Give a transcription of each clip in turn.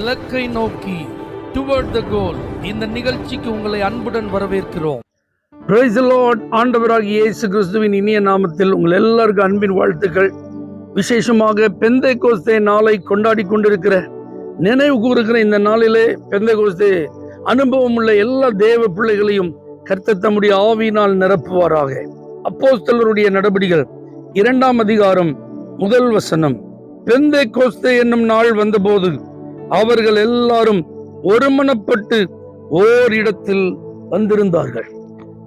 இலக்கை நோக்கி டுவர்ட் த கோல். இந்த நிகழ்ச்சிக்கு உங்களை அன்புடன் வரவேற்கிறோம். Praise the Lord. ஆண்டவராகிய இயேசு கிறிஸ்துவின் இனிய நாமத்தில் உங்கள் எல்லாருக்கும் அன்பின் வாழ்த்துக்கள். விசேஷமாக பெந்தேகோஸ்தே நாளை கொண்டாடி கொண்டிருக்கிற, நினைவு கூறுகிற இந்த நாளிலே பெந்தேகோஸ்தே அனுபவம் உள்ள எல்லா தேவ பிள்ளைகளையும் கர்த்தர் தம்முடைய ஆவியினால் நிரப்புவாராக. அப்போஸ்தலருடைய நடபடிகள் 2ஆம் அதிகாரம் 1 வசனம். பெந்தேகோஸ்தே என்னும் நாள் வந்தபோது அவர்கள் எல்லாரும் ஒருமனப்பட்டு ஓரிடத்தில் வந்திருந்தார்கள்.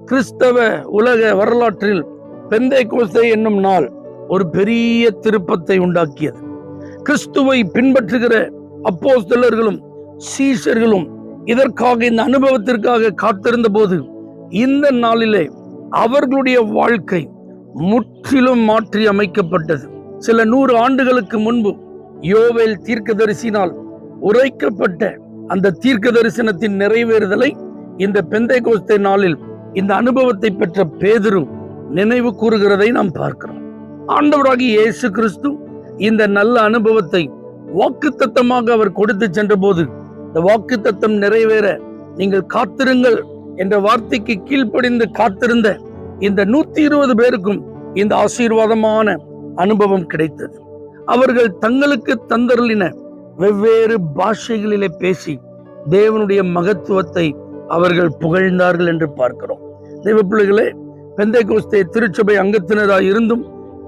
கிறிஸ்தவ உலக வரலாற்றில் பெந்தேகோஸ்தே என்னும் நாள் ஒரு பெரிய திருப்பத்தை உண்டாக்கியது. கிறிஸ்துவை பின்பற்றுகிற அப்போஸ்தலர்களும் சீஷர்களும் இதற்காக, இந்த அனுபவத்திற்காக காத்திருந்த போது, இந்த நாளிலே அவர்களுடைய வாழ்க்கை முற்றிலும் மாற்றி அமைக்கப்பட்டது. சில 100 ஆண்டுகளுக்கு முன்பு யோவேல் தீர்க்கதரிசினால் உரைக்கப்பட்ட அந்த தீர்க்க தரிசனத்தின் நிறைவேறுதலை இந்த பெந்தேகோஸ்தே நாளில் இந்த அனுபவத்தை பெற்ற பேதுரு நினைவு கூறுகிறதை நாம் பார்க்கிறோம். ஆண்டவராகிய இயேசு கிறிஸ்து இந்த நல்ல அனுபவத்தை வாக்குத்தத்தமாக அவர் கொடுத்து சென்ற போது, இந்த வாக்குத்தத்தம் நிறைவேற நீங்கள் காத்திருங்கள் என்ற வார்த்தைக்கு கீழ்ப்படிந்து காத்திருந்த இந்த 120 பேருக்கும் இந்த ஆசீர்வாதமான அனுபவம் கிடைத்தது. அவர்கள் தங்களுக்கு தந்தருளின வெவ்வேறு பாஷைகளிலே பேசி தேவனுடைய மகத்துவத்தை அவர்கள் புகழ்ந்தார்கள் என்று பார்க்கிறோம். தேவ பிள்ளைகளே, பெந்தேகோஸ்தே திருச்சபை அங்கத்தினராய் இருந்தும்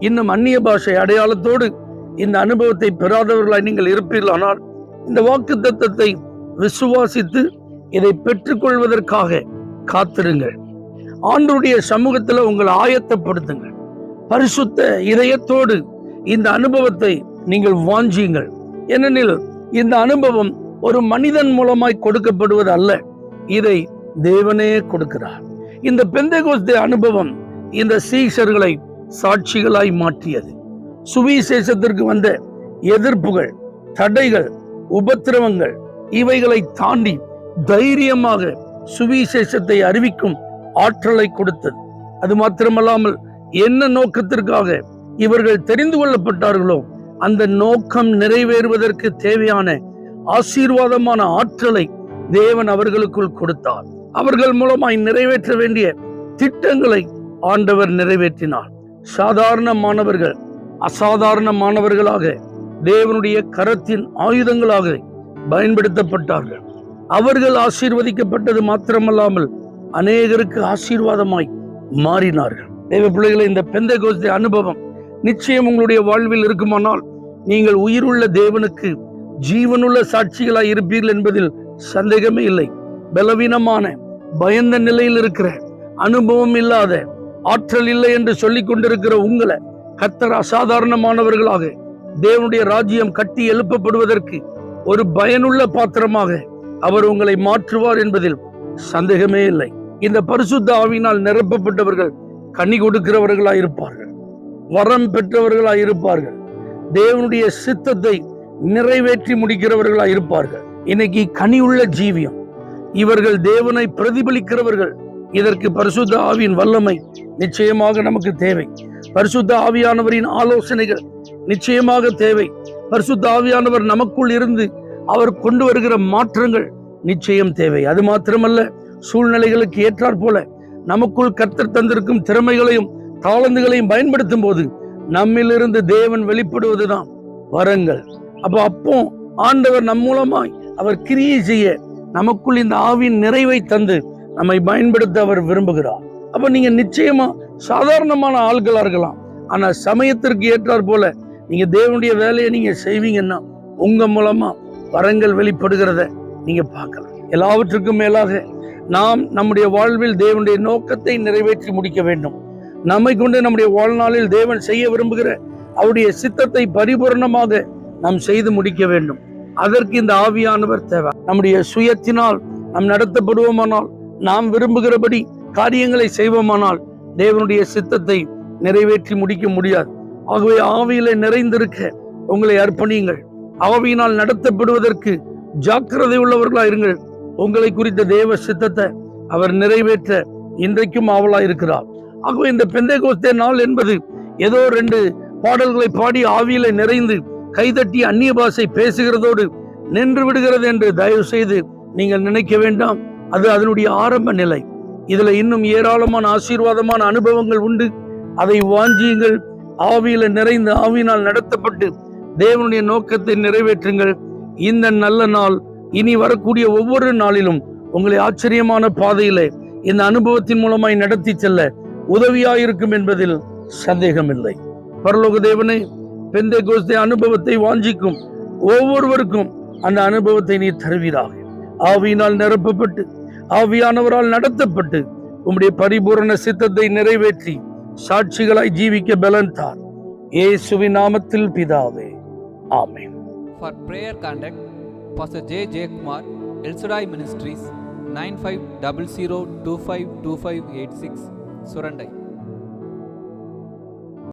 இன்னும் அந்நிய பாஷை அடையாளத்தோடு இந்த அனுபவத்தை பெறாதவர்களாய் நீங்கள் இருப்பீர்களானால், இந்த வாக்குத்தத்தத்தை விசுவாசித்து இதை பெற்றுக்கொள்வதற்காக காத்திருங்கள். ஆண்டவருடைய சமூகத்தில் உங்களை ஆயத்தப்படுத்துங்கள். பரிசுத்த இதயத்தோடு இந்த அனுபவத்தை நீங்கள் வாஞ்சியுங்கள். ஏனெனில் இந்த அனுபவம் ஒரு மனிதன் மூலமாய் கொடுக்கப்படுவது அல்ல, இதை தேவனே கொடுக்கிறார். இந்த பெந்தேகோஸ்தே அனுபவம் இந்த சீஷர்களை சாட்சிகளாய் மாற்றியது. சுவிசேஷத்திற்கு வந்த எதிர்ப்புகள், தடைகள், உபத்திரவங்கள் இவைகளை தாண்டி தைரியமாக சுவிசேஷத்தை அறிவிக்கும் ஆற்றலை கொடுத்தது. அது மாத்திரமல்லாமல், என்ன நோக்கத்திற்காக இவர்கள் தெரிந்து கொள்ளப்பட்டார்களோ அந்த நோக்கம் நிறைவேறுவதற்கு தேவையான ஆசீர்வாதமான ஆற்றலை தேவன் அவர்களுக்குள் கொடுத்தார். அவர்கள் மூலமாய் நிறைவேற்ற வேண்டிய திட்டங்களை ஆண்டவர் நிறைவேற்றினார். சாதாரணமானவர்கள் அசாதாரணமானவர்களாக தேவனுடைய கரத்தின் ஆயுதங்களாக பயன்படுத்தப்பட்டார்கள். அவர்கள் ஆசீர்வதிக்கப்பட்டது மாத்திரமல்லாமல் அநேகருக்கு ஆசீர்வாதமாய் மாறினார்கள். தேவ பிள்ளைகளை, இந்த பெந்தேகோஸ்தே அனுபவம் நிச்சயம் உங்களுடைய வாழ்வில் இருக்குமானால் நீங்கள் உயிருள்ள தேவனுக்கு ஜீவனுள்ள சாட்சிகளாய் இருப்பீர்கள் என்பதில் சந்தேகமே இல்லை. பலவீனமான, பயந்த நிலையில் இருக்கிற, அனுபவம் இல்லாத, ஆற்றல் இல்லை என்று சொல்லிக் கொண்டிருக்கிற உங்களை கர்த்தர் அசாதாரணமானவர்களாக தேவனுடைய ராஜ்யம் கட்டி எழுப்பப்படுவதற்கு ஒரு பயனுள்ள பாத்திரமாக அவர் உங்களை மாற்றுவார் என்பதில் சந்தேகமே இல்லை. இந்த பரிசுத்த ஆவியினால் நிரப்பப்பட்டவர்கள் கனி கொடுக்கிறவர்களாய் இருப்பார்கள், வரம் பெற்றவர்களாய் இருப்பார்கள், தேவனுடைய சித்தத்தை நிறைவேற்றி முடிக்கிறவர்களாய் இருப்பார்கள். இன்னைக்கு கனியுள்ள ஜீவியம், இவர்கள் தேவனை பிரதிபலிக்கிறவர்கள். இதற்கு பரிசுத்த ஆவியின் வல்லமை நிச்சயமாக நமக்கு தேவை. பரிசுத்த ஆவியானவரின் ஆலோசனைகள் நிச்சயமாக தேவை. பரிசுத்த ஆவியானவர் நமக்குள் இருந்து அவர் கொண்டு வருகிற மாற்றங்கள் நிச்சயம் தேவை. அது மாத்திரமல்ல, சூழ்நிலைகளுக்கு ஏற்றாற் போல நமக்குள் கர்த்தர் தந்திருக்கும் திறமைகளையும் தாளந்துகளையும் பயன்படுத்தும் போது நம்மிலிருந்து தேவன் வெளிப்படுவதுதான் வரங்கள். அப்போ ஆண்டவர் நம் மூலமாய் அவர் கிரியை செய்ய நமக்குள் இந்த ஆவியின் நிறைவை தந்து நம்மை பயன்படுத்த அவர் விரும்புகிறார். அப்ப நீங்க நிச்சயமா சாதாரணமான ஆள்களா இருக்கலாம், ஆனா சமயத்திற்கு ஏற்றாற் போல நீங்க தேவனுடைய வேலையை நீங்க செய்வீங்கன்னா உங்க மூலமா வரங்கள் வெளிப்படுகிறத நீங்க பார்க்கலாம். எல்லாவற்றுக்கும் மேலாக நாம் நம்முடைய வாழ்வில் தேவனுடைய நோக்கத்தை நிறைவேற்றி முடிக்க வேண்டும். நம்மை கொண்டு நம்முடைய வாழ்நாளில் தேவன் செய்ய விரும்புகிற அவருடைய சித்தத்தை பரிபூர்ணமாக நாம் செய்து முடிக்க வேண்டும். அதற்கு இந்த ஆவியானவர் தேவை. நம்முடைய சுயத்தினால் நாம் நடத்தப்படுவோமானால், நாம் விரும்புகிறபடி காரியங்களை செய்வோமானால் தேவனுடைய சித்தத்தை நிறைவேற்றி முடிக்க முடியாது. ஆகவே ஆவியிலே நிறைந்திருக்க உங்களை அர்ப்பணியுங்கள். ஆவியினால் நடத்தப்படுவதற்கு ஜாக்கிரதை உள்ளவர்களாக இருங்கள். உங்களை குறித்த தேவ சித்தத்தை அவர் நிறைவேற்ற இன்றைக்கும் ஆவலாய் இருக்கிறார். ஆகவே இந்த பெந்தேகோஸ்தே நாள் என்பது ஏதோ 2 பாடல்களை பாடி ஆவியில நிறைந்து கைதட்டி அந்நிய பாஷை பேசுகிறதோடு நின்று விடுகிறது என்று தயவு செய்து நீங்கள் நினைக்க வேண்டாம். அது அதனுடைய ஆரம்ப நிலை. இதுல இன்னும் ஏராளமான ஆசீர்வாதமான அனுபவங்கள் உண்டு. அதை வாஞ்சியுங்கள். ஆவியில நிறைந்து ஆவியினால் நடத்தப்பட்டு தேவனுடைய நோக்கத்தை நிறைவேற்றுங்கள். இந்த நல்ல நாள் இனி வரக்கூடிய ஒவ்வொரு நாளிலும் உங்களை ஆச்சரியமான பாதையிலே இந்த அனுபவத்தின் மூலமாய் நடத்தி செல்ல உதவியாயிருக்கும் என்பதில் சந்தேகமில்லை. பரலோக தேவனே, பெந்தேகோஸ்தே அனுபவத்தை வாஞ்சிக்கும் ஒவ்வொருவருக்கும் அந்த அனுபவத்தை நீ தருவீராக. ஆவியினால் நிரப்பப்பட்டு ஆவியானவரால் நடத்தப்பட்டு உம்முடைய பரிபூரண சித்தத்தை நிறைவேற்றி சாட்சிகளாய் ஜீவிக்க பலன் தார். இயேசுவின் நாமத்தில் பிதாவே, ஆமென். For prayer contact Pastor J. J. Kumar, El Shaddai Ministries, 9500252586, Surandai.